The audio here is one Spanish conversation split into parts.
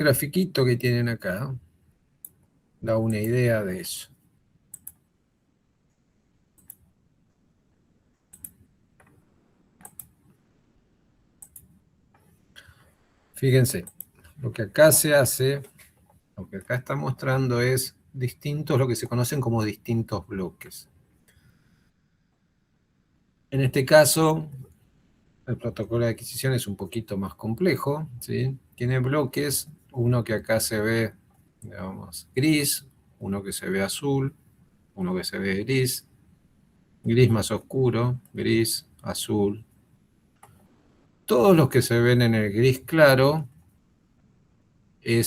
grafiquito que tienen acá da una idea de eso. Fíjense, lo que acá se hace, lo que acá está mostrando es lo que se conocen como distintos bloques. En este caso, el protocolo de adquisición es un poquito más complejo, ¿sí? Tiene bloques, uno que acá se ve, digamos, gris, uno que se ve azul, uno que se ve gris, gris más oscuro, gris, azul. Todos los que se ven en el gris claro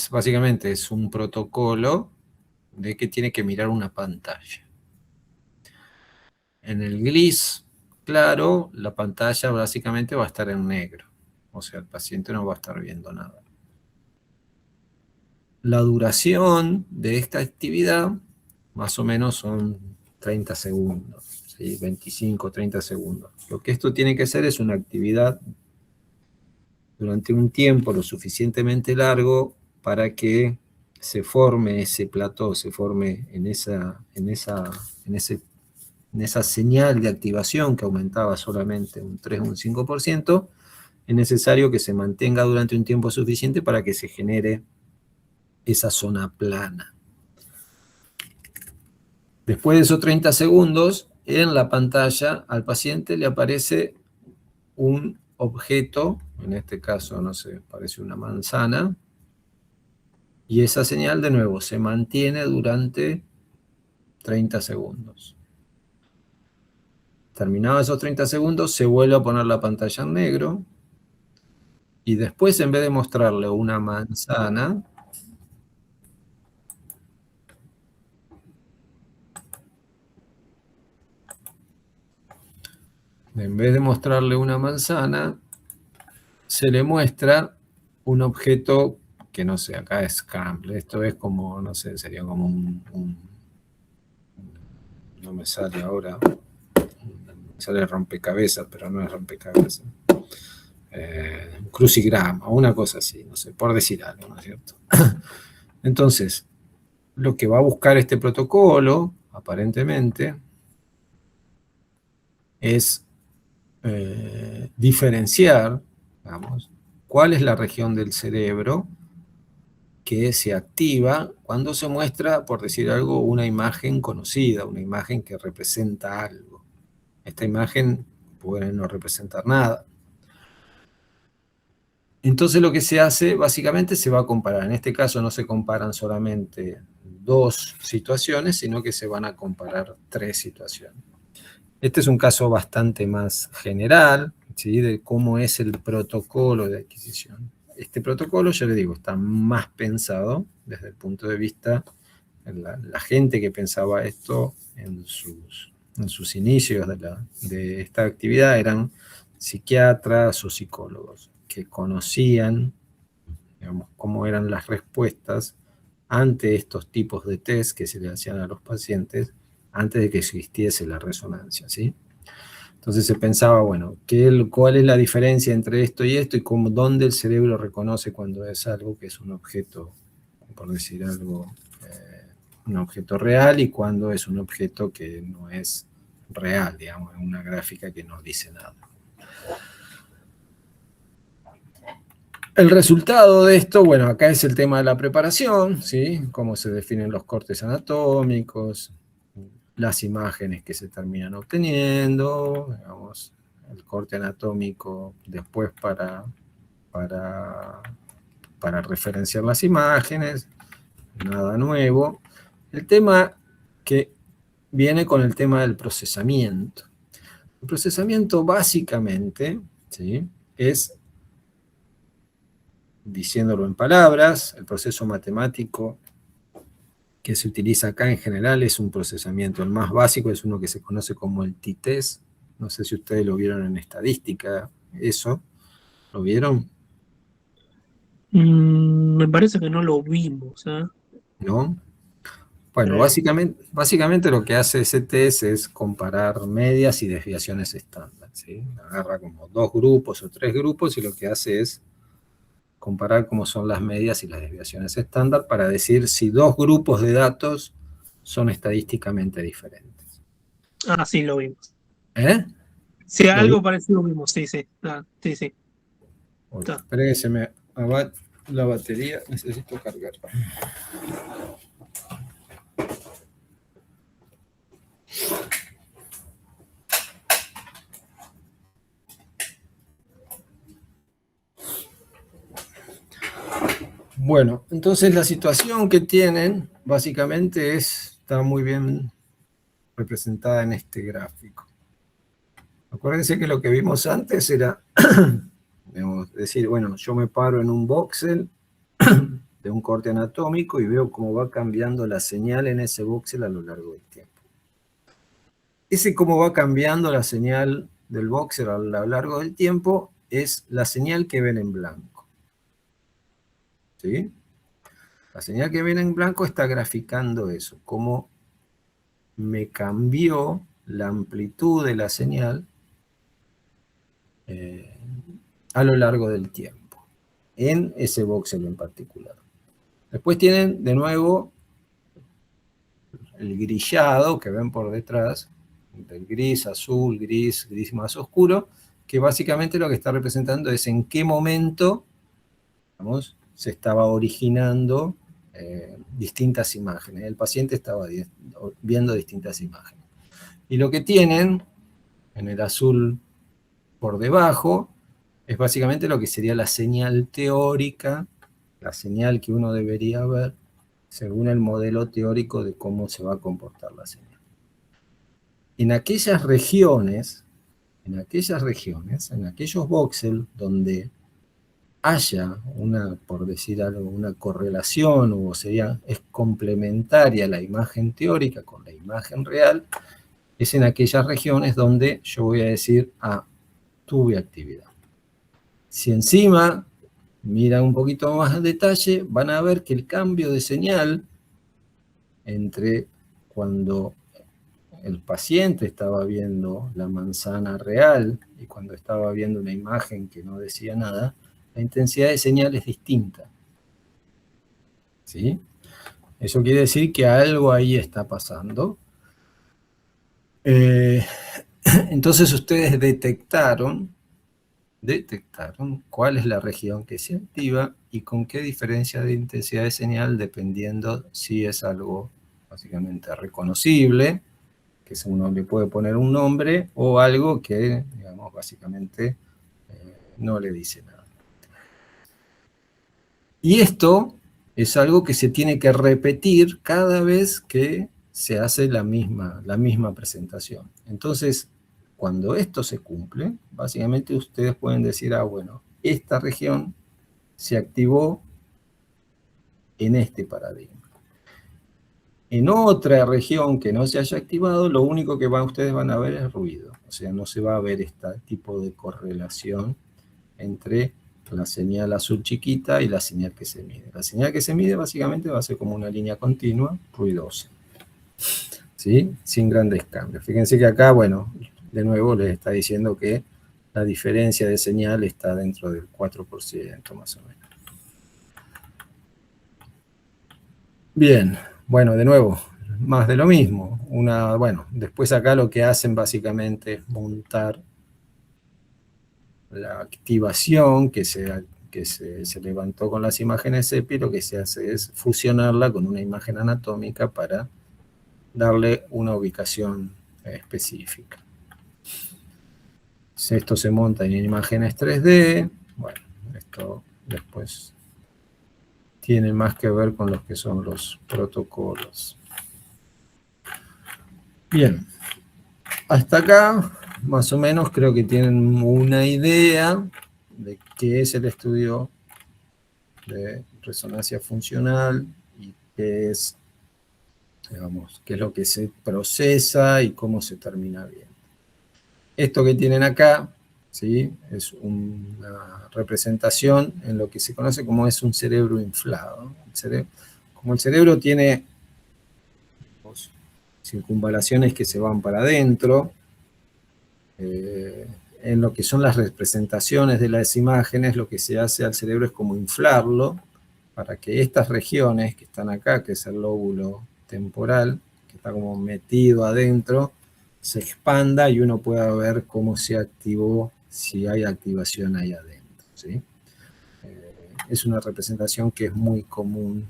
básicamente es un protocolo de que tiene que mirar una pantalla. En el gris claro, la pantalla básicamente va a estar en negro. O sea, el paciente no va a estar viendo nada. La duración de esta actividad más o menos son 30 segundos, ¿sí? 25, 30 segundos. Lo que esto tiene que ser es una actividad durante un tiempo lo suficientemente largo para que se forme ese plató, se forme en esa señal de activación que aumentaba solamente un 3 o un 5%, es necesario que se mantenga durante un tiempo suficiente para que se genere esa zona plana. Después de esos 30 segundos, en la pantalla al paciente le aparece un objeto, en este caso, no sé, parece una manzana, y esa señal de nuevo se mantiene durante 30 segundos. Terminados esos 30 segundos, se vuelve a poner la pantalla en negro, y después, en vez de mostrarle una manzana, se le muestra un objeto que no sé, acá es Campbell, esto es como, no sé, sería como no me sale ahora, me sale rompecabezas, pero no es rompecabezas. Un crucigrama, o una cosa así, no sé, por decir algo, ¿no es cierto? Entonces, lo que va a buscar este protocolo, aparentemente, es diferenciar, digamos, cuál es la región del cerebro que se activa cuando se muestra, por decir algo, una imagen conocida, una imagen que representa algo. Esta imagen puede no representar nada. Entonces lo que se hace, básicamente, se va a comparar. En este caso no se comparan solamente dos situaciones, sino que se van a comparar tres situaciones. Este es un caso bastante más general, ¿sí? De cómo es el protocolo de adquisición. Este protocolo, ya le digo, está más pensado desde el punto de vista de la gente que pensaba esto en sus inicios de esta actividad eran psiquiatras o psicólogos que conocían, digamos, cómo eran las respuestas ante estos tipos de test que se le hacían a los pacientes antes de que existiese la resonancia, ¿sí? Entonces se pensaba, bueno, ¿cuál es la diferencia entre esto y esto? Y dónde el cerebro reconoce cuando es algo que es un objeto, por decir algo, un objeto real, y cuando es un objeto que no es real, digamos, una gráfica que no dice nada. El resultado de esto, bueno, acá es el tema de la preparación, ¿sí? Cómo se definen los cortes anatómicos, las imágenes que se terminan obteniendo, digamos, el corte anatómico después para referenciar las imágenes, nada nuevo. El tema que viene con el tema del procesamiento. El procesamiento básicamente, ¿sí? Es, diciéndolo en palabras, el proceso matemático que se utiliza acá en general es un procesamiento. El más básico es uno que se conoce como el t-test. No sé si ustedes lo vieron en estadística, eso. ¿Lo vieron? Me parece que no lo vimos, ¿eh? ¿No? Bueno, Creo. básicamente lo que hace ese test es comparar medias y desviaciones estándar, ¿sí? Agarra como dos grupos o tres grupos y lo que hace es comparar cómo son las medias y las desviaciones estándar para decir si dos grupos de datos son estadísticamente diferentes. Ah, sí, lo vimos. ¿Eh? Sí, ¿Lo vi? algo parecido vimos, sí, sí. Ah, sí, sí. Uy, Está. espera que se me abate la batería, necesito cargar. Bueno, entonces la situación que tienen básicamente está muy bien representada en este gráfico. Acuérdense que lo que vimos antes era decir, bueno, yo me paro en un voxel de un corte anatómico y veo cómo va cambiando la señal en ese voxel a lo largo del tiempo. Ese cómo va cambiando la señal del voxel a lo largo del tiempo es la señal que ven en blanco. ¿Sí? La señal que ven en blanco está graficando eso, cómo me cambió la amplitud de la señal a lo largo del tiempo, en ese voxel en particular. Después tienen de nuevo el grillado que ven por detrás, el gris, azul, gris, gris más oscuro, que básicamente lo que está representando es en qué momento, digamos, se estaba originando distintas imágenes. El paciente estaba viendo distintas imágenes. Y lo que tienen en el azul por debajo es básicamente lo que sería la señal teórica, la señal que uno debería ver según el modelo teórico de cómo se va a comportar la señal. En aquellas regiones, en aquellos voxels donde haya una, por decir algo, una correlación, o sea, es complementaria la imagen teórica con la imagen real, es en aquellas regiones donde yo voy a decir, ah, tuve actividad. Si encima miran un poquito más en detalle, van a ver que el cambio de señal entre cuando el paciente estaba viendo la manzana real y cuando estaba viendo una imagen que no decía nada, la intensidad de señal es distinta. ¿Sí? Eso quiere decir que algo ahí está pasando. Entonces ustedes detectaron cuál es la región que se activa y con qué diferencia de intensidad de señal, dependiendo si es algo básicamente reconocible, que uno le puede poner un nombre, o algo que, digamos, básicamente no le dice nada. Y esto es algo que se tiene que repetir cada vez que se hace la misma presentación. Entonces, cuando esto se cumple, básicamente ustedes pueden decir, ah, bueno, esta región se activó en este paradigma. En otra región que no se haya activado, lo único que ustedes van a ver es ruido. O sea, no se va a ver este tipo de correlación entre la señal azul chiquita y la señal que se mide. La señal que se mide básicamente va a ser como una línea continua, ruidosa. ¿Sí? Sin grandes cambios. Fíjense que acá, bueno, de nuevo les está diciendo que la diferencia de señal está dentro del 4% más o menos. Bien, bueno, de nuevo, más de lo mismo. Bueno, después acá lo que hacen básicamente es montar la activación que se levantó con las imágenes EPI, lo que se hace es fusionarla con una imagen anatómica para darle una ubicación específica. Esto se monta en imágenes 3D, bueno, esto después tiene más que ver con los que son los protocolos. Bien, hasta acá más o menos creo que tienen una idea de qué es el estudio de resonancia funcional y qué es, digamos, qué es lo que se procesa y cómo se termina bien. Esto que tienen acá, ¿sí? Es una representación en lo que se conoce como es un cerebro inflado. Como el cerebro tiene circunvalaciones que se van para adentro, en lo que son las representaciones de las imágenes, lo que se hace al cerebro es como inflarlo para que estas regiones que están acá, que es el lóbulo temporal, que está como metido adentro, se expanda y uno pueda ver cómo se activó, si hay activación ahí adentro, ¿sí? Es una representación que es muy común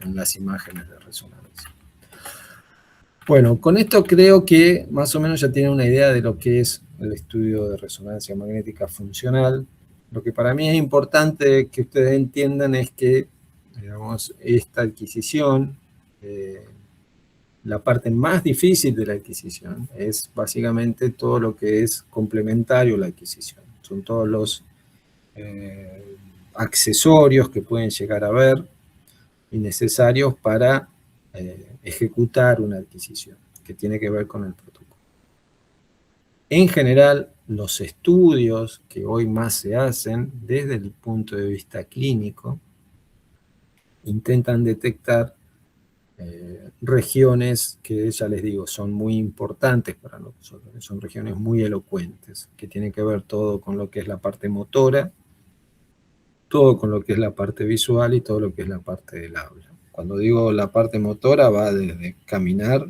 en las imágenes de resonancia. Bueno, con esto creo que más o menos ya tienen una idea de lo que es el estudio de resonancia magnética funcional. Lo que para mí es importante que ustedes entiendan es que, digamos, esta adquisición, la parte más difícil de la adquisición es básicamente todo lo que es complementario a la adquisición. Son todos los accesorios que pueden llegar a ver y necesarios para ejecutar una adquisición, que tiene que ver con el protocolo. En general, los estudios que hoy más se hacen desde el punto de vista clínico intentan detectar regiones que, ya les digo, son muy importantes para nosotros, son regiones muy elocuentes, que tienen que ver todo con lo que es la parte motora, todo con lo que es la parte visual y todo lo que es la parte del habla. Cuando digo la parte motora va desde caminar,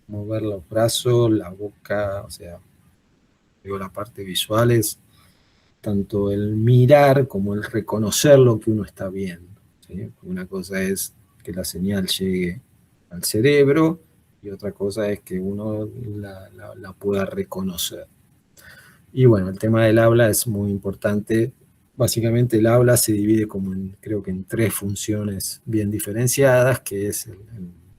mover los brazos, la boca, o sea, digo la parte visual es tanto el mirar como el reconocer lo que uno está viendo, ¿sí? Una cosa es que la señal llegue al cerebro y otra cosa es que uno la pueda reconocer. Y bueno, el tema del habla es muy importante. Básicamente el habla se divide como creo que en 3 funciones bien diferenciadas, que es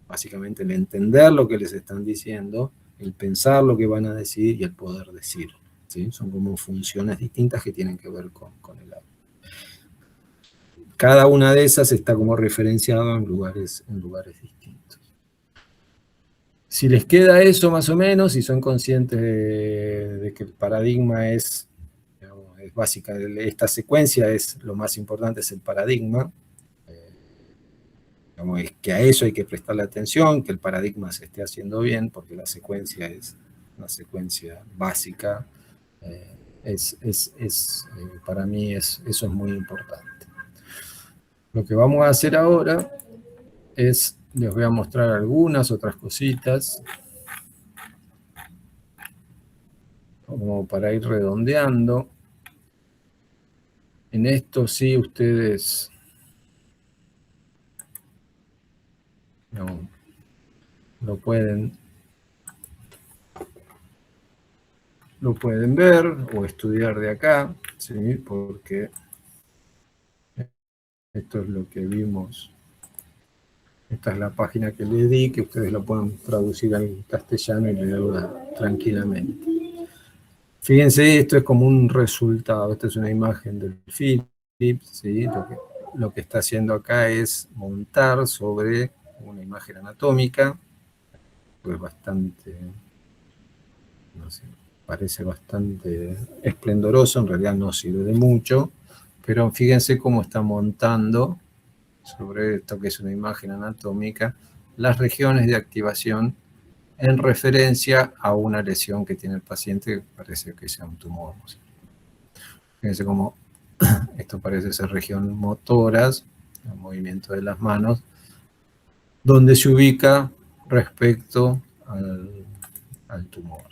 básicamente el entender lo que les están diciendo, el pensar lo que van a decir y el poder decir, ¿sí? Son como funciones distintas que tienen que ver con el habla. Cada una de esas está como referenciado en lugares distintos. Si les queda eso más o menos, si son conscientes de que el paradigma es básica, esta secuencia es lo más importante, es el paradigma, es que a eso hay que prestarle atención, que el paradigma se esté haciendo bien, porque la secuencia es una secuencia básica, para mí eso es muy importante. Lo que vamos a hacer ahora es, les voy a mostrar algunas otras cositas, como para ir redondeando. En esto sí ustedes lo pueden ver o estudiar de acá, ¿sí? Porque esto es lo que vimos. Esta es la página que les di, que ustedes lo pueden traducir al castellano y leerla tranquilamente. Fíjense, esto es como un resultado. Esta es una imagen del Philips, ¿sí? Lo que está haciendo acá es montar sobre una imagen anatómica, pues bastante, no sé, parece bastante esplendoroso, en realidad no sirve de mucho, pero fíjense cómo está montando sobre esto que es una imagen anatómica, las regiones de activación en referencia a una lesión que tiene el paciente, que parece que sea un tumor. Fíjense cómo esto parece ser región motoras, el movimiento de las manos, donde se ubica respecto al tumor.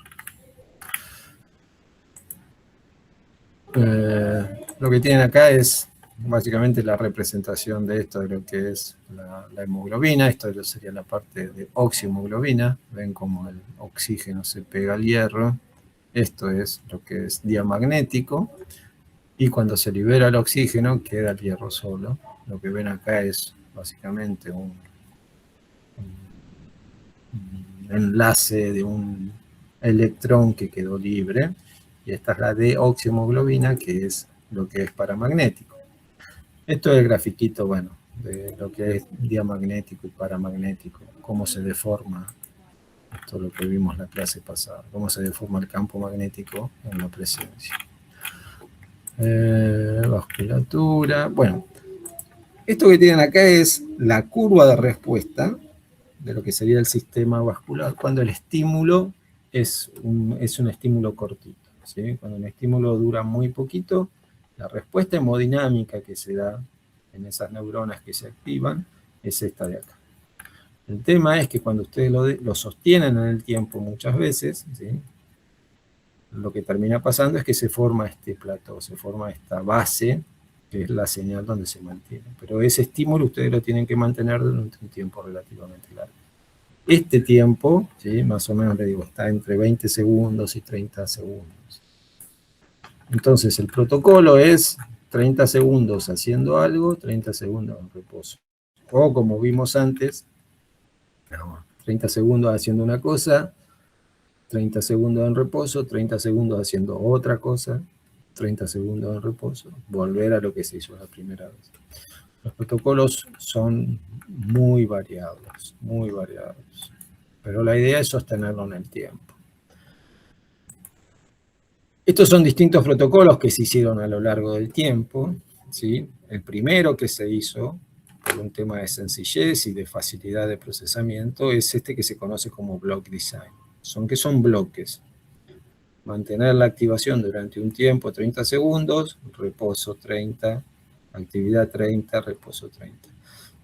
Lo que tienen acá es básicamente la representación de esto, de lo que es la hemoglobina. Esto sería la parte de oxiohemoglobina. Ven cómo el oxígeno se pega al hierro. Esto es lo que es diamagnético. Y cuando se libera el oxígeno, queda el hierro solo. Lo que ven acá es básicamente un enlace de un electrón que quedó libre. Y esta es la deoxiemoglobina, que es lo que es paramagnético. Esto es el grafiquito, bueno, de lo que es diamagnético y paramagnético, cómo se deforma, esto es lo que vimos la clase pasada, cómo se deforma el campo magnético en la presencia. Vasculatura, bueno, esto que tienen acá es la curva de respuesta de lo que sería el sistema vascular cuando el estímulo es un estímulo cortito, ¿sí? Cuando un estímulo dura muy poquito, la respuesta hemodinámica que se da en esas neuronas que se activan es esta de acá. El tema es que cuando ustedes lo sostienen en el tiempo muchas veces, ¿sí? Lo que termina pasando es que se forma este plató, se forma esta base, que es la señal donde se mantiene. Pero ese estímulo ustedes lo tienen que mantener durante un tiempo relativamente largo. Este tiempo, ¿sí? Más o menos le digo, está entre 20 segundos y 30 segundos. Entonces el protocolo es 30 segundos haciendo algo, 30 segundos en reposo. O como vimos antes, 30 segundos haciendo una cosa, 30 segundos en reposo, 30 segundos haciendo otra cosa, 30 segundos en reposo, volver a lo que se hizo la primera vez. Los protocolos son muy variados, pero la idea es sostenerlo en el tiempo. Estos son distintos protocolos que se hicieron a lo largo del tiempo, ¿sí? El primero que se hizo, por un tema de sencillez y de facilidad de procesamiento, es este que se conoce como block design. Son bloques. Mantener la activación durante un tiempo, 30 segundos, reposo 30, actividad 30, reposo 30.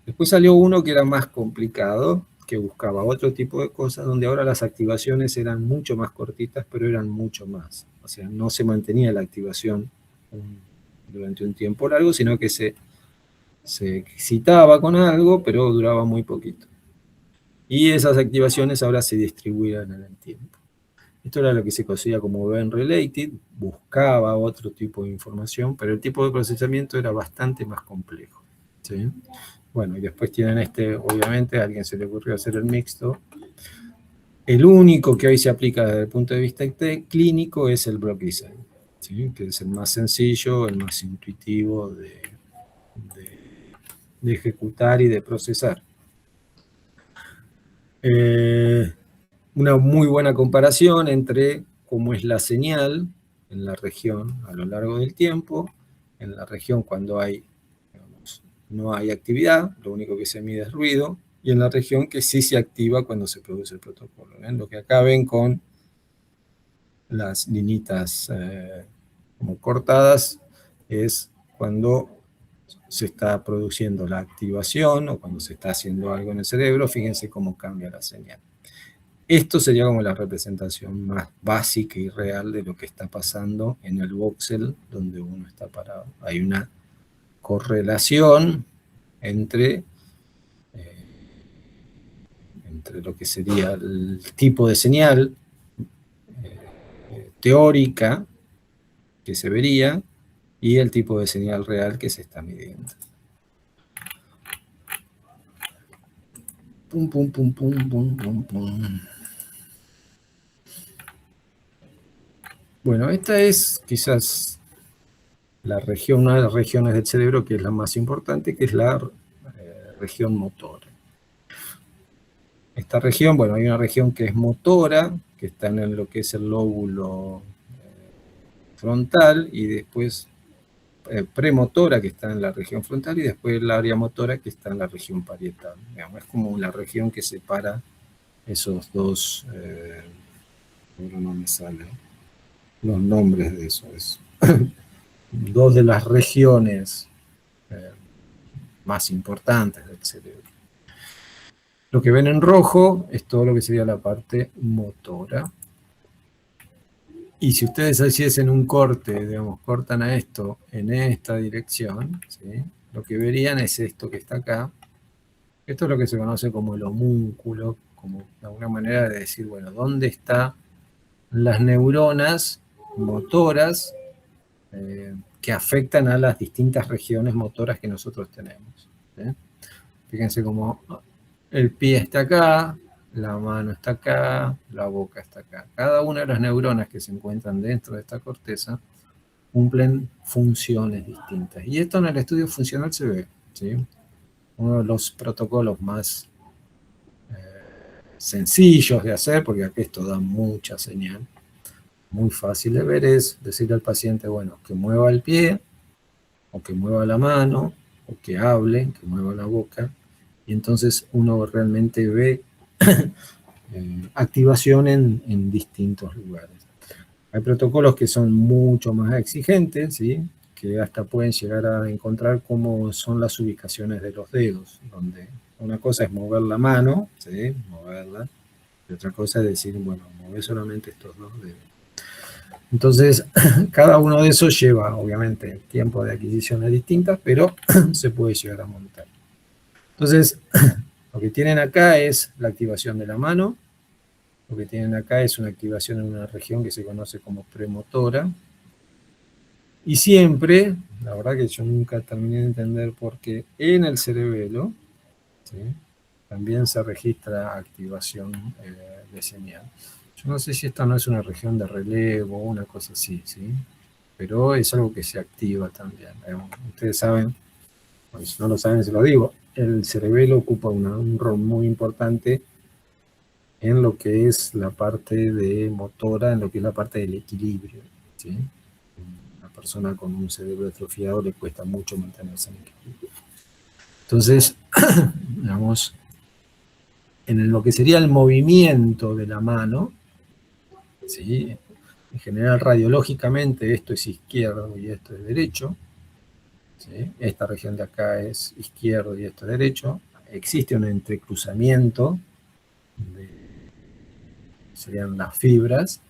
Después salió uno que era más complicado, que buscaba otro tipo de cosas, donde ahora las activaciones eran mucho más cortitas, pero eran mucho más. O sea, no se mantenía la activación durante un tiempo largo, sino que se excitaba con algo, pero duraba muy poquito. Y esas activaciones ahora se distribuían en el tiempo. Esto era lo que se conocía como event-related, buscaba otro tipo de información, pero el tipo de procesamiento era bastante más complejo, ¿sí? Bueno, y después tienen obviamente a alguien se le ocurrió hacer el mixto. El único que hoy se aplica desde el punto de vista clínico es el block design, ¿sí? Que es el más sencillo, el más intuitivo de ejecutar y de procesar. Una muy buena comparación entre cómo es la señal en la región a lo largo del tiempo, en la región cuando no hay actividad, lo único que se mide es ruido, y en la región que sí se activa cuando se produce el protocolo. ¿Ven? Lo que acá ven con las linitas como cortadas es cuando se está produciendo la activación o cuando se está haciendo algo en el cerebro. Fíjense cómo cambia la señal. Esto sería como la representación más básica y real de lo que está pasando en el voxel donde uno está parado. Hay una correlación entre lo que sería el tipo de señal teórica que se vería y el tipo de señal real que se está midiendo. Pum, pum, pum, pum, pum, pum, pum. Bueno, esta es quizás una de las regiones del cerebro que es la más importante, que es la región motora. Esta región, bueno, hay una región que es motora, que está en lo que es el lóbulo frontal, y después premotora, que está en la región frontal, y después el área motora, que está en la región parietal. Digamos, es como la región que separa esos dos, ahora no me salen los nombres de eso, dos de las regiones más importantes del cerebro. Lo que ven en rojo es todo lo que sería la parte motora. Y si ustedes hiciesen un corte, digamos, cortan a esto en esta dirección, ¿sí? Lo que verían es esto que está acá. Esto es lo que se conoce como el homúnculo, como alguna manera de decir, bueno, ¿dónde están las neuronas motoras que afectan a las distintas regiones motoras que nosotros tenemos? ¿Sí? Fíjense cómo el pie está acá, la mano está acá, la boca está acá. Cada una de las neuronas que se encuentran dentro de esta corteza cumplen funciones distintas. Y esto en el estudio funcional se ve, ¿sí? Uno de los protocolos más sencillos de hacer, porque aquí esto da mucha señal, muy fácil de ver, es decirle al paciente, bueno, que mueva el pie, o que mueva la mano, o que hable, que mueva la boca, y entonces uno realmente ve activación en distintos lugares. Hay protocolos que son mucho más exigentes, ¿sí? Que hasta pueden llegar a encontrar cómo son las ubicaciones de los dedos, donde una cosa es mover la mano, ¿sí? Moverla, y otra cosa es decir, bueno, mover solamente estos dos dedos. Entonces, cada uno de esos lleva, obviamente, tiempo de adquisiciones distintas, pero se puede llegar a montar. Entonces, lo que tienen acá es la activación de la mano. Lo que tienen acá es una activación en una región que se conoce como premotora. Y siempre, la verdad que yo nunca terminé de entender por qué en el cerebelo, ¿sí? También se registra activación de señal. Yo no sé si esta no es una región de relevo o una cosa así, ¿sí? Pero es algo que se activa también. Ustedes saben, pues si no lo saben se lo digo, el cerebelo ocupa un rol muy importante en lo que es la parte de motora, en lo que es la parte del equilibrio, ¿sí? Una persona con un cerebro atrofiado le cuesta mucho mantenerse en equilibrio. Entonces, digamos, en lo que sería el movimiento de la mano, ¿sí? En general, radiológicamente, esto es izquierdo y esto es derecho, ¿sí? Esta región de acá es izquierdo y esto es derecho. Existe un entrecruzamiento, serían las fibras,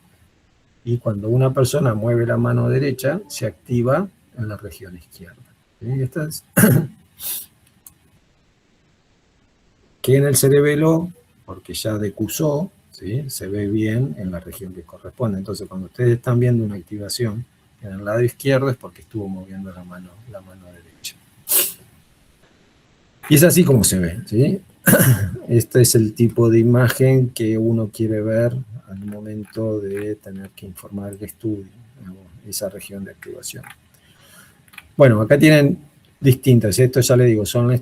y cuando una persona mueve la mano derecha, se activa en la región izquierda. ¿Sí? Esta es que en el cerebelo, porque ya decusó, ¿sí? Se ve bien en la región que corresponde. Entonces, cuando ustedes están viendo una activación en el lado izquierdo, es porque estuvo moviendo la mano derecha. Y es así como se ve, ¿sí? Este es el tipo de imagen que uno quiere ver al momento de tener que informar el estudio, esa región de activación. Bueno, acá tienen distintas, esto ya le digo, son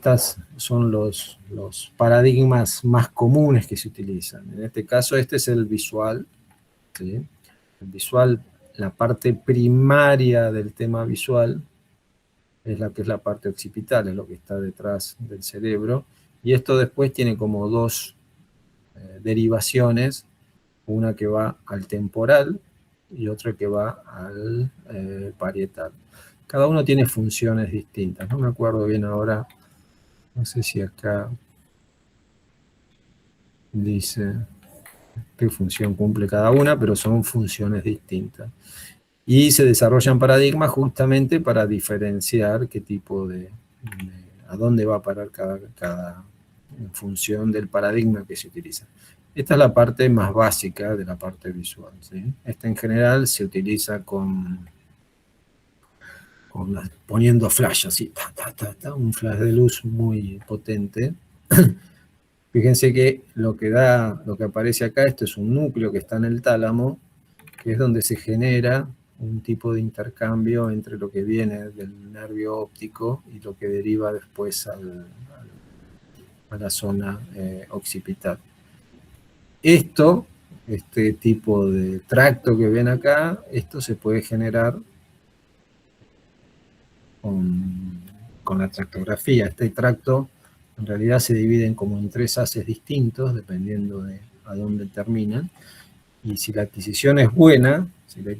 los paradigmas más comunes que se utilizan. En este caso, este es el visual, ¿sí? El visual, la parte primaria del tema visual, es la que es la parte occipital, es lo que está detrás del cerebro, y esto después tiene como dos derivaciones, una que va al temporal y otra que va al parietal. Cada uno tiene funciones distintas, no me acuerdo bien ahora, no sé si acá dice qué función cumple cada una, pero son funciones distintas. Y se desarrollan paradigmas justamente para diferenciar qué tipo a dónde va a parar cada en función del paradigma que se utiliza. Esta es la parte más básica de la parte visual, ¿sí? Esta en general se utiliza poniendo flash así, un flash de luz muy potente. Fíjense que lo que aparece acá, esto es un núcleo que está en el tálamo, que es donde se genera un tipo de intercambio entre lo que viene del nervio óptico y lo que deriva después a la zona occipital. Este tipo de tracto que ven acá, esto se puede generar con la tractografía. Este tracto en realidad se dividen como en 3 haces distintos, dependiendo de a dónde terminan. Y si la adquisición es buena, de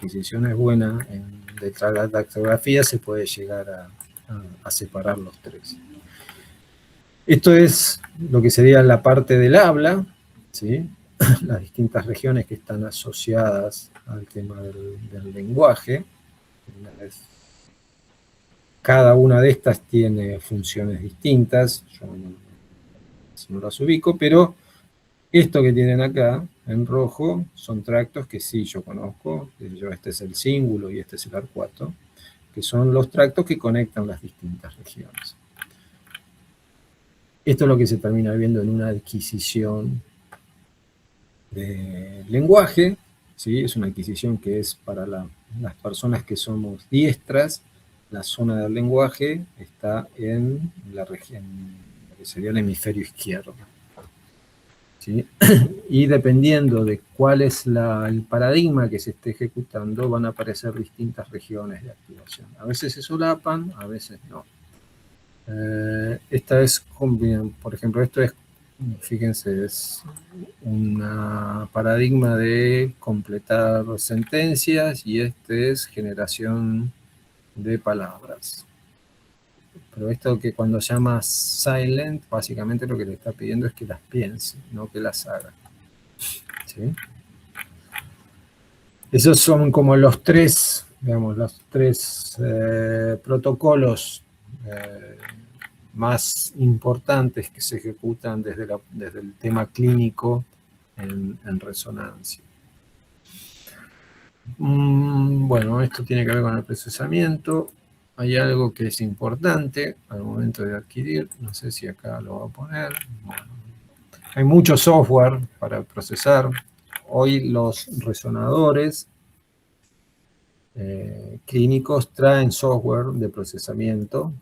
la tractografía, se puede llegar a separar los 3. Esto es lo que sería la parte del habla, ¿sí? Las distintas regiones que están asociadas al tema del lenguaje. Cada una de estas tiene funciones distintas, yo no las ubico, pero esto que tienen acá, en rojo, son tractos que sí yo conozco. Este es el cíngulo y este es el arcuato, que son los tractos que conectan las distintas regiones. Esto es lo que se termina viendo en una adquisición de lenguaje, ¿sí? Es una adquisición que es para las personas que somos diestras. La zona del lenguaje está en la región, que sería el hemisferio izquierdo, ¿sí? Y dependiendo de cuál es el paradigma que se esté ejecutando, van a aparecer distintas regiones de activación. A veces se solapan, a veces no. Esta es, por ejemplo, esto es Fíjense, es un paradigma de completar sentencias y este es generación de palabras. Pero esto que cuando llama silent, básicamente lo que le está pidiendo es que las piense, no que las haga. ¿Sí? Esos son como los tres, digamos, los tres protocolos más importantes que se ejecutan desde el tema clínico en resonancia. Bueno, esto tiene que ver con el procesamiento. Hay algo que es importante al momento de adquirir, no sé si acá lo voy a poner. Bueno, hay mucho software para procesar. Hoy los resonadores clínicos traen software de procesamiento.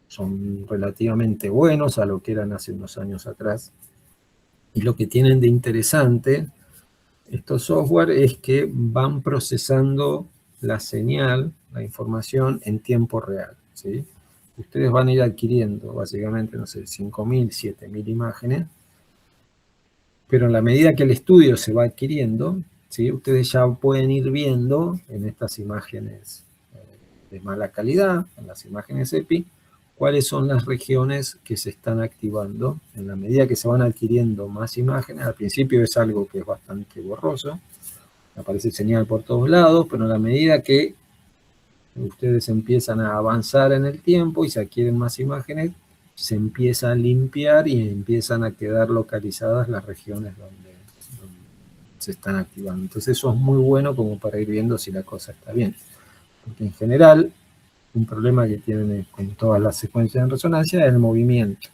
Son relativamente buenos a lo que eran hace unos años atrás. Y lo que tienen de interesante estos software es que van procesando la señal, la información en tiempo real, ¿sí? Ustedes van a ir adquiriendo básicamente, no sé, 5.000, 7.000 imágenes, pero en la medida que el estudio se va adquiriendo, ¿sí? Ustedes ya pueden ir viendo en estas imágenes de mala calidad, en las imágenes EPI, cuáles son las regiones que se están activando. En la medida que se van adquiriendo más imágenes, al principio es algo que es bastante borroso, aparece señal por todos lados, pero en la medida que ustedes empiezan a avanzar en el tiempo y se adquieren más imágenes, se empieza a limpiar y empiezan a quedar localizadas las regiones donde se están activando. Entonces eso es muy bueno como para ir viendo si la cosa está bien. Porque en general, un problema que tienen con todas las secuencias en resonancia es el movimiento.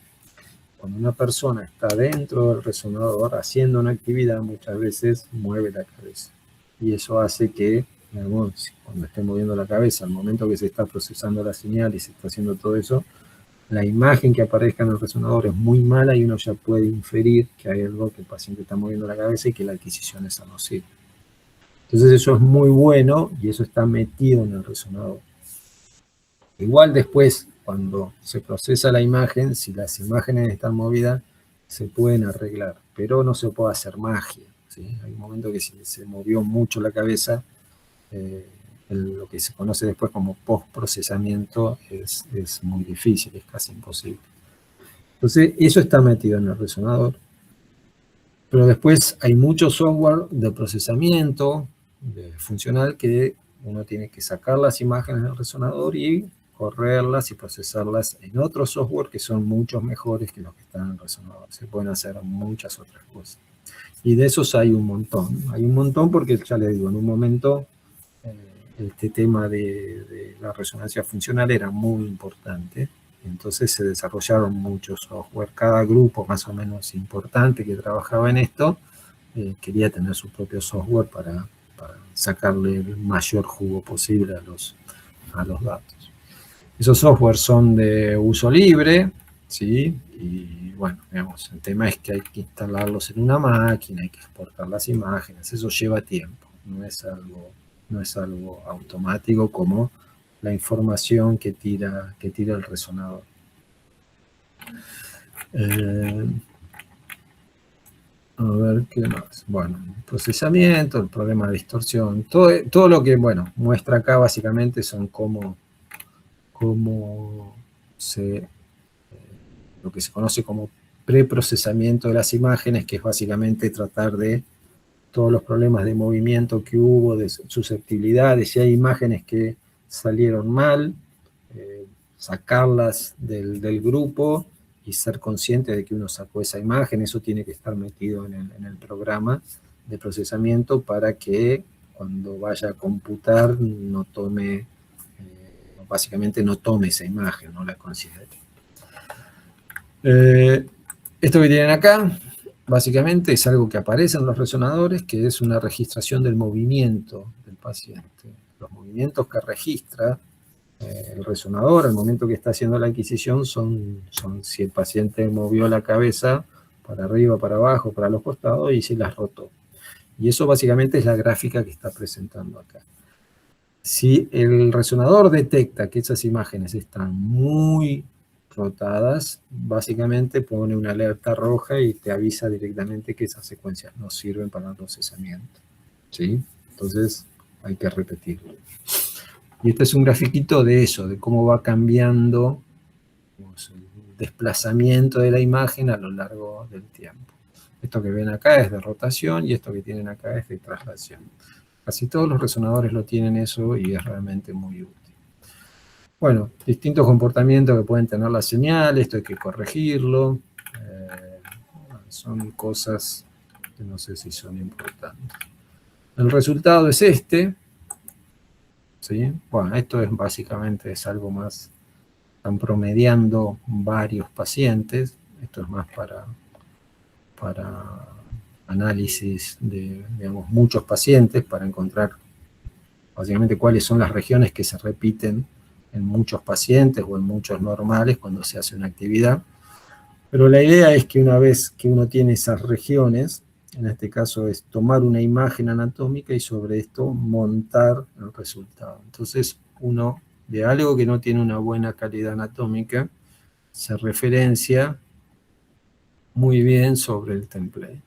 Cuando una persona está dentro del resonador haciendo una actividad, muchas veces mueve la cabeza. Y eso hace que, digamos, cuando esté moviendo la cabeza, al momento que se está procesando la señal y se está haciendo todo eso, la imagen que aparezca en el resonador es muy mala y uno ya puede inferir que hay algo que el paciente está moviendo la cabeza y que la adquisición esa no sirve. Entonces eso es muy bueno y eso está metido en el resonador. Igual después, cuando se procesa la imagen, si las imágenes están movidas, se pueden arreglar, pero no se puede hacer magia, ¿sí? Hay un momento que si se movió mucho la cabeza, lo que se conoce después como post-procesamiento es muy difícil, es casi imposible. Entonces, eso está metido en el resonador. Pero después hay mucho software de procesamiento funcional que uno tiene que sacar las imágenes del resonador y correrlas y procesarlas en otros software que son muchos mejores que los que están en el resonador. Se pueden hacer muchas otras cosas. Y de esos hay un montón. Hay un montón porque, ya les digo, en un momento este tema de la resonancia funcional era muy importante. Entonces se desarrollaron muchos software. Cada grupo más o menos importante que trabajaba en esto quería tener su propio software para sacarle el mayor jugo posible a los datos. Esos software son de uso libre, ¿sí? Y bueno, digamos, el tema es que hay que instalarlos en una máquina, hay que exportar las imágenes, eso lleva tiempo, no es algo automático como la información que tira el resonador. A ver, ¿qué más? Bueno, procesamiento, el problema de distorsión, todo lo que, bueno, muestra acá básicamente son cómo lo que se conoce como preprocesamiento de las imágenes, que es básicamente tratar de todos los problemas de movimiento que hubo, de susceptibilidades, si hay imágenes que salieron mal, sacarlas del grupo y ser consciente de que uno sacó esa imagen. Eso tiene que estar metido en el programa de procesamiento para que cuando vaya a computar no tome, básicamente no tome esa imagen, no la considere. Esto que tienen acá, básicamente es algo que aparece en los resonadores, que es una registración del movimiento del paciente. Los movimientos que registra el resonador al momento que está haciendo la adquisición son si el paciente movió la cabeza para arriba, para abajo, para los costados y si las rotó. Y eso básicamente es la gráfica que está presentando acá. Si el resonador detecta que esas imágenes están muy rotadas, básicamente pone una alerta roja y te avisa directamente que esas secuencias no sirven para el procesamiento, ¿sí? Entonces hay que repetirlo. Y este es un grafiquito de eso, de cómo va cambiando, digamos, el desplazamiento de la imagen a lo largo del tiempo. Esto que ven acá es de rotación y esto que tienen acá es de traslación. Casi todos los resonadores lo tienen eso y es realmente muy útil. Bueno, distintos comportamientos que pueden tener las señales, esto hay que corregirlo. Son cosas que no sé si son importantes. El resultado es este. ¿Sí? Bueno, esto es básicamente es algo más, están promediando varios pacientes. Esto es más para análisis de, digamos, muchos pacientes, para encontrar básicamente cuáles son las regiones que se repiten en muchos pacientes o en muchos normales cuando se hace una actividad. Pero la idea es que una vez que uno tiene esas regiones, en este caso es tomar una imagen anatómica y sobre esto montar el resultado. Entonces uno, de algo que no tiene una buena calidad anatómica, se referencia muy bien sobre el template.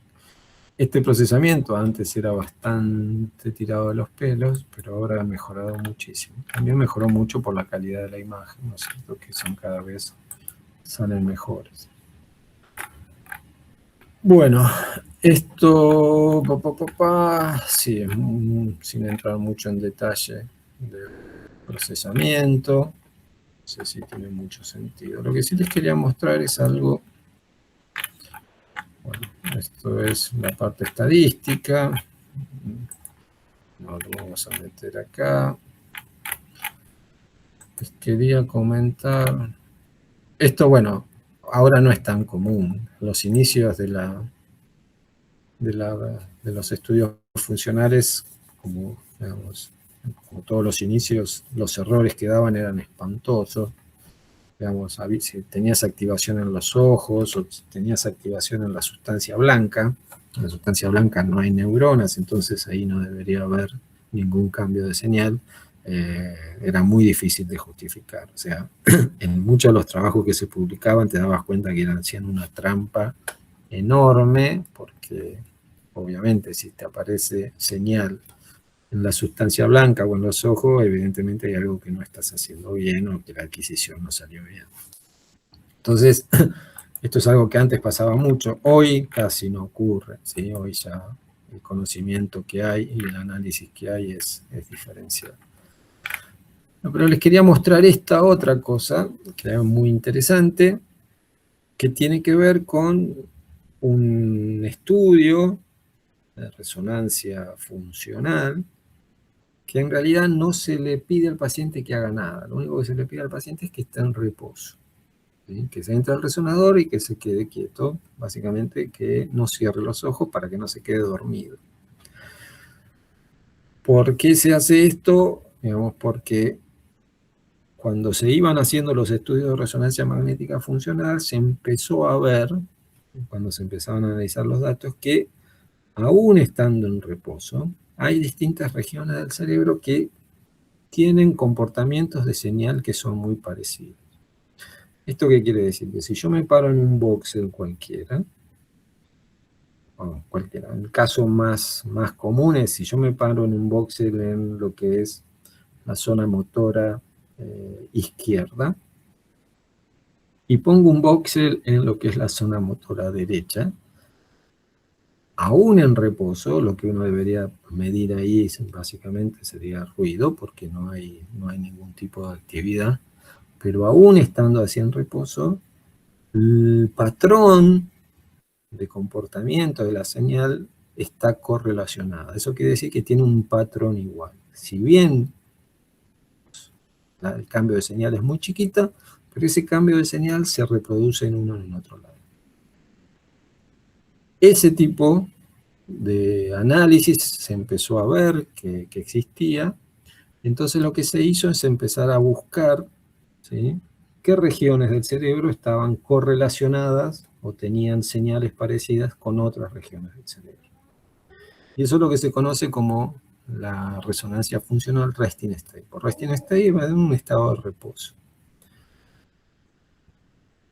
Este procesamiento antes era bastante tirado de los pelos, pero ahora ha mejorado muchísimo. También mejoró mucho por la calidad de la imagen, ¿no es cierto? Que son cada vez, salen mejores. Bueno, esto, sí, sin entrar mucho en detalle del procesamiento, no sé si tiene mucho sentido. Lo que sí les quería mostrar es algo. Bueno, esto es la parte estadística. No lo vamos a meter acá. Les quería comentar. Esto, bueno, ahora no es tan común. Los inicios de los estudios funcionales, como, digamos, como todos los inicios, los errores que daban eran espantosos. Digamos, si tenías activación en los ojos o tenías activación en la sustancia blanca, en la sustancia blanca no hay neuronas, entonces ahí no debería haber ningún cambio de señal. Era muy difícil de justificar. O sea, en muchos de los trabajos que se publicaban te dabas cuenta que hacían una trampa enorme, porque obviamente si te aparece señal en la sustancia blanca o en los ojos, evidentemente hay algo que no estás haciendo bien o que la adquisición no salió bien. Entonces, esto es algo que antes pasaba mucho, hoy casi no ocurre, ¿sí? Hoy ya el conocimiento que hay y el análisis que hay es diferencial. No, pero les quería mostrar esta otra cosa, que es muy interesante, que tiene que ver con un estudio de resonancia funcional, que en realidad no se le pide al paciente que haga nada. Lo único que se le pide al paciente es que esté en reposo, ¿sí? Que se entre al resonador y que se quede quieto. Básicamente que no cierre los ojos para que no se quede dormido. ¿Por qué se hace esto? Digamos, porque cuando se iban haciendo los estudios de resonancia magnética funcional, se empezó a ver, cuando se empezaban a analizar los datos, que aún estando en reposo, hay distintas regiones del cerebro que tienen comportamientos de señal que son muy parecidos. ¿Esto qué quiere decir? Que si yo me paro en un voxel cualquiera, el caso más común es si yo me paro en un voxel en lo que es la zona motora izquierda, y pongo un voxel en lo que es la zona motora derecha, aún en reposo, lo que uno debería medir ahí básicamente sería ruido, porque no hay ningún tipo de actividad, pero aún estando así en reposo, el patrón de comportamiento de la señal está correlacionado. Eso quiere decir que tiene un patrón igual. Si bien el cambio de señal es muy chiquito, pero ese cambio de señal se reproduce en uno y en otro lado. Ese tipo de análisis se empezó a ver que existía. Entonces lo que se hizo es empezar a buscar, ¿sí?, qué regiones del cerebro estaban correlacionadas o tenían señales parecidas con otras regiones del cerebro. Y eso es lo que se conoce como la resonancia funcional, resting state. Por resting state va en un estado de reposo.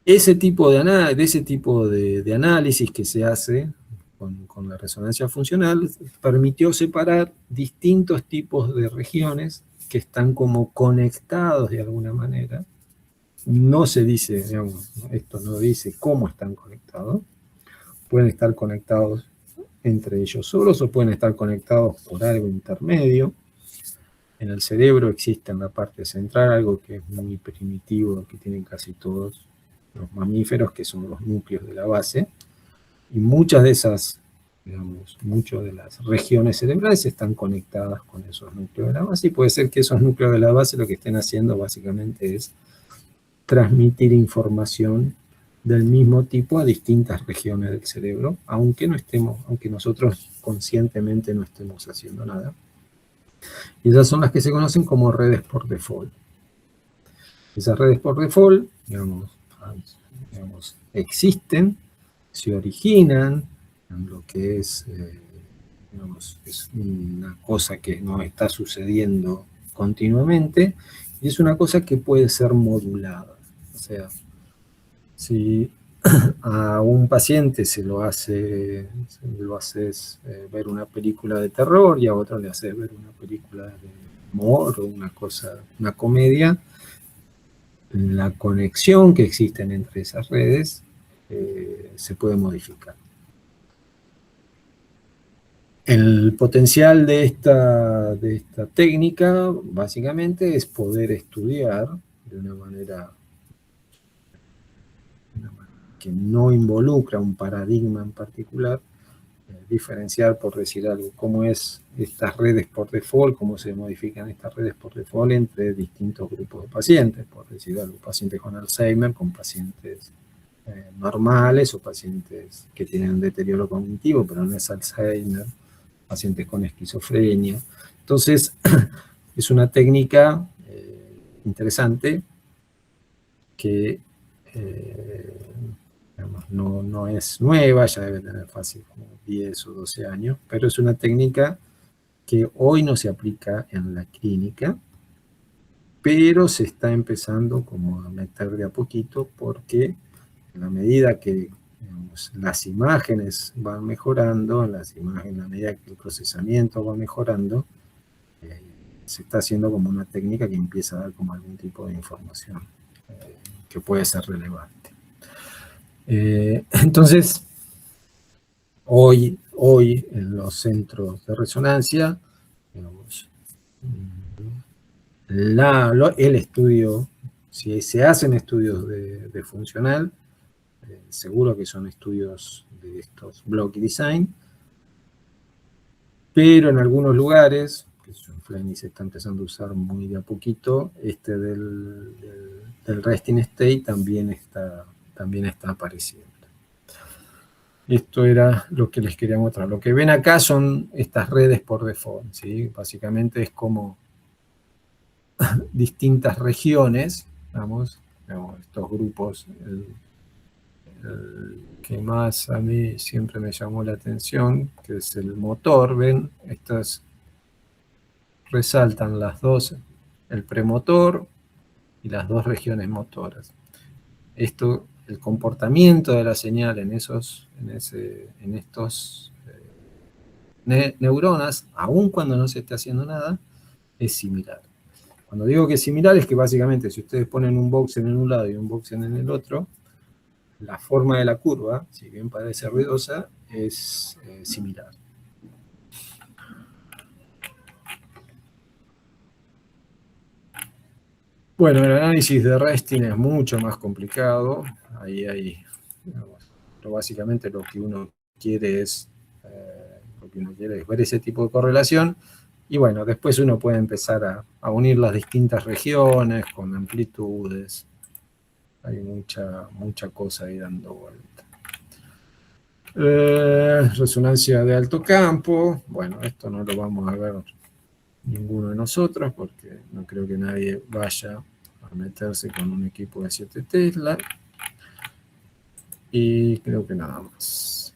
ese tipo de análisis que se hace con la resonancia funcional permitió separar distintos tipos de regiones que están como conectados de alguna manera. No se dice, digamos, esto no dice cómo están conectados. Pueden estar conectados entre ellos solos o pueden estar conectados por algo intermedio. En el cerebro existe en la parte central algo que es muy primitivo, que tienen casi todos los mamíferos, que son los núcleos de la base, y muchas de esas, digamos, muchas de las regiones cerebrales están conectadas con esos núcleos de la base, y puede ser que esos núcleos de la base lo que estén haciendo básicamente es transmitir información del mismo tipo a distintas regiones del cerebro, aunque nosotros conscientemente no estemos haciendo nada. Y esas son las que se conocen como redes por default. Esas redes por default, digamos, existen, se originan en lo que es, digamos, es una cosa que no está sucediendo continuamente, y es una cosa que puede ser modulada. O sea, si a un paciente se lo haces ver una película de terror y a otro le haces ver una película de humor o una comedia, la conexión que existen entre esas redes se puede modificar. El potencial de esta técnica, básicamente, es poder estudiar de una manera que no involucra un paradigma en particular, diferenciar, por decir algo, cómo es estas redes por default, cómo se modifican estas redes por default entre distintos grupos de pacientes, por decir algo, pacientes con Alzheimer, con pacientes normales o pacientes que tienen un deterioro cognitivo, pero no es Alzheimer, pacientes con esquizofrenia. Entonces, es una técnica interesante que digamos, no es nueva, ya debe tener fácil como 10 o 12 años, pero es una técnica que hoy no se aplica en la clínica, pero se está empezando como a meter de a poquito porque en la medida que digamos, las imágenes van mejorando, en la medida que el procesamiento va mejorando, se está haciendo como una técnica que empieza a dar como algún tipo de información que puede ser relevante. Entonces, hoy en los centros de resonancia, digamos, el estudio, si se hacen estudios de funcional, seguro que son estudios de estos block design, pero en algunos lugares, que en Flemish se está empezando a usar muy de a poquito, del resting state también está apareciendo. Esto era lo que les quería mostrar. Lo que ven acá son estas redes por default, ¿sí? Básicamente es como distintas regiones, digamos, estos grupos. El que más a mí siempre me llamó la atención, que es el motor, ¿ven? Estas resaltan las dos, el premotor y las dos regiones motoras. Esto, el comportamiento de la señal en estos neuronas, aun cuando no se esté haciendo nada, es similar. Cuando digo que es similar es que básicamente si ustedes ponen un voxel en un lado y un voxel en el otro, la forma de la curva, si bien parece ruidosa, es similar. Bueno, el análisis de resting es mucho más complicado. Ahí hay, digamos, básicamente lo que uno quiere es ver ese tipo de correlación. Y bueno, después uno puede empezar a unir las distintas regiones con amplitudes. Hay mucha cosa ahí dando vuelta. Resonancia de alto campo. Bueno, esto no lo vamos a ver ninguno de nosotros porque no creo que nadie vaya a meterse con un equipo de 7 Tesla. Y creo que nada más.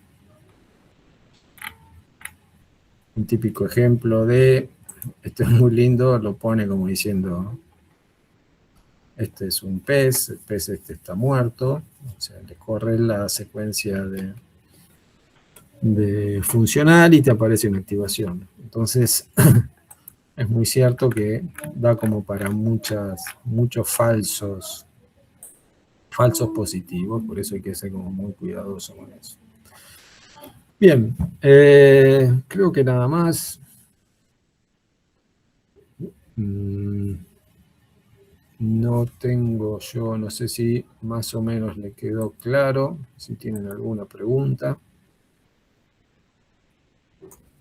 Un típico ejemplo de, esto es muy lindo, lo pone como diciendo, este es un pez, el pez este está muerto, o sea, le corre la secuencia de funcional y te aparece una activación. Entonces, es muy cierto que da como para muchos falsos positivos, por eso hay que ser como muy cuidadoso con eso. Bien, creo que nada más. No tengo yo, no sé si más o menos le quedó claro, si tienen alguna pregunta.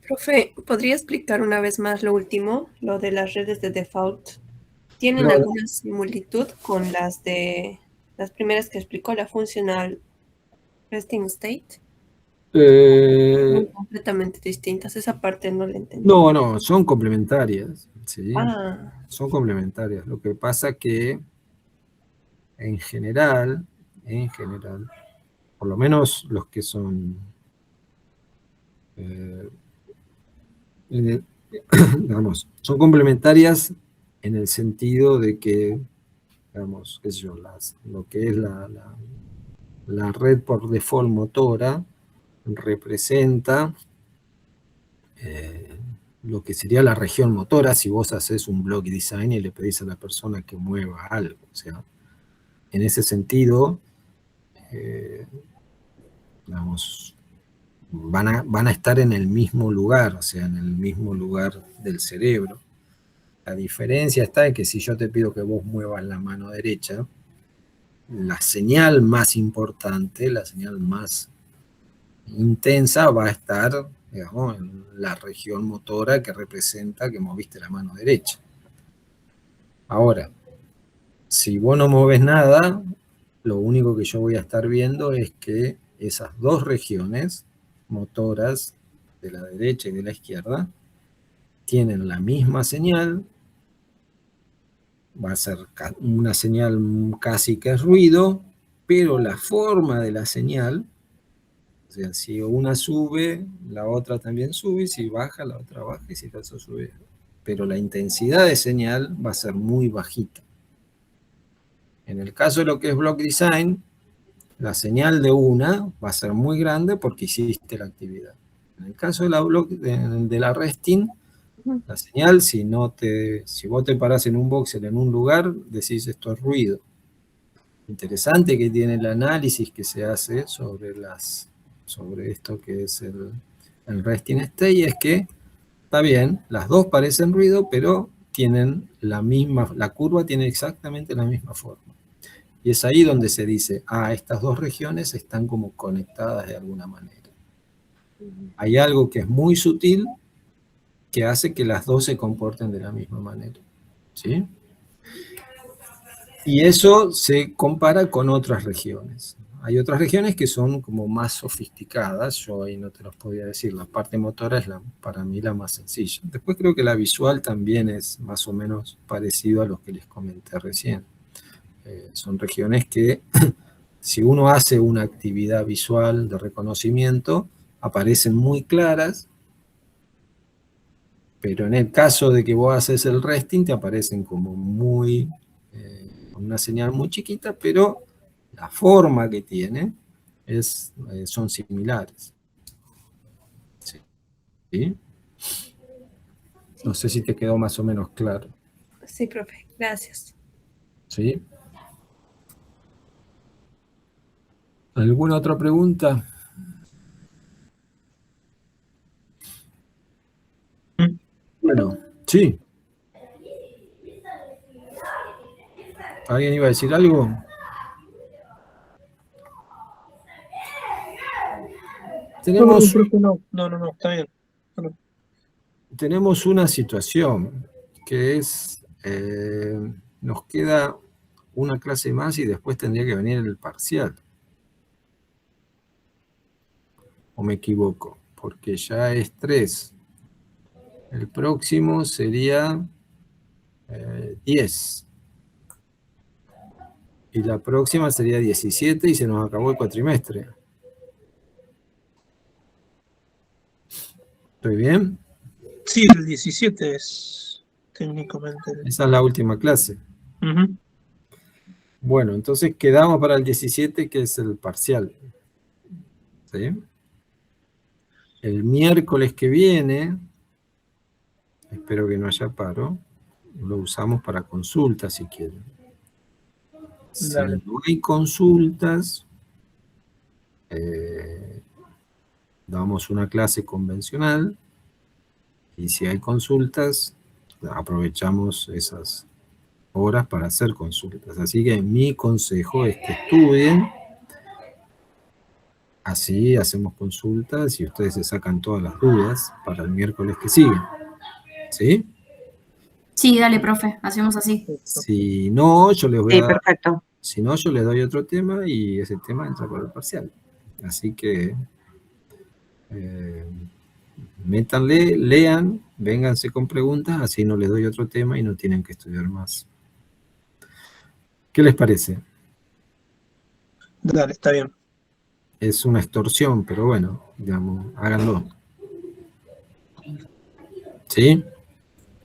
Profe, ¿podría explicar una vez más lo último, lo de las redes de default? ¿Tienen No, alguna similitud con las primeras que explicó, la funcional resting state? Son completamente distintas, esa parte no la entendí. no, son complementarias, ¿sí? Ah, Son complementarias. Lo que pasa que en general, por lo menos los que son, digamos, son complementarias en el sentido de que, digamos, qué sé yo, lo que es la red por default motora representa lo que sería la región motora si vos haces un block design y le pedís a la persona que mueva algo. O sea, en ese sentido, digamos, van a estar en el mismo lugar, o sea, en el mismo lugar del cerebro. La diferencia está en que si yo te pido que vos muevas la mano derecha, la señal más importante, la señal más intensa va a estar, digamos, en la región motora que representa que moviste la mano derecha. Ahora, si vos no mueves nada, lo único que yo voy a estar viendo es que esas dos regiones motoras de la derecha y de la izquierda tienen la misma señal, va a ser una señal casi que es ruido, pero la forma de la señal, o sea, si una sube, la otra también sube, y si baja, la otra baja, y si la otra sube. Pero la intensidad de señal va a ser muy bajita. En el caso de lo que es block design, la señal de una va a ser muy grande porque hiciste la actividad. En el caso de la resting, la señal, si vos te parás en un voxel en un lugar, decís esto es ruido. Interesante que tiene el análisis que se hace sobre esto que es el resting state, es que está bien, las dos parecen ruido, pero tienen la curva tiene exactamente la misma forma. Y es ahí donde se dice, estas dos regiones están como conectadas de alguna manera. Hay algo que es muy sutil que hace que las dos se comporten de la misma manera. ¿Sí? Y eso se compara con otras regiones. Hay otras regiones que son como más sofisticadas, yo ahí no te los podía decir, la parte motora es para mí la más sencilla. Después creo que la visual también es más o menos parecido a lo que les comenté recién. Son regiones que si uno hace una actividad visual de reconocimiento, aparecen muy claras, pero en el caso de que vos haces el resting, te aparecen como con una señal muy chiquita, pero la forma que tiene son similares. ¿Sí? No sé si te quedó más o menos claro. sí, profe, gracias. ¿Sí? ¿Alguna otra pregunta? Bueno, sí. ¿Alguien iba a decir algo? Tenemos, No, está bien. No. tenemos una situación que es, nos queda una clase más y después tendría que venir el parcial. ¿O me equivoco? Porque ya es 3. El próximo sería 10. Y la próxima sería 17 y se nos acabó el cuatrimestre. ¿Estoy bien? Sí, el 17 es técnicamente. Esa es la última clase. Bueno, entonces quedamos para el 17, que es el parcial. ¿Sí? El miércoles que viene, espero que no haya paro, lo usamos para consultas si quieren. Si Dale. no hay consultas, damos una clase convencional, y si hay consultas, aprovechamos esas horas para hacer consultas. Así que mi consejo es que estudien, así hacemos consultas y ustedes se sacan todas las dudas para el miércoles que sigue. ¿Sí? Sí, dale, profe, hacemos así. Si no, yo les voy Sí, a dar, perfecto. si no, yo les doy otro tema y ese tema entra por el parcial. Así que métanle, lean, vénganse con preguntas, así no les doy otro tema y no tienen que estudiar más. ¿Qué les parece? Dale, está bien. Es una extorsión, pero bueno, digamos, háganlo. ¿Sí?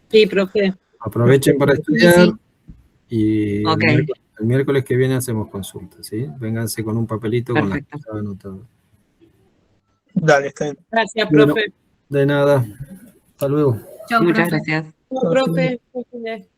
Sí, profe. Aprovechen para estudiar y Ok. el miércoles que viene hacemos consultas, ¿sí? Vénganse con un papelito con la Perfecto. que anotado. Dale, está bien. Gracias, Bueno, profe. de nada. Hasta luego. Chau, Muchas profe. gracias. Profe. Profe.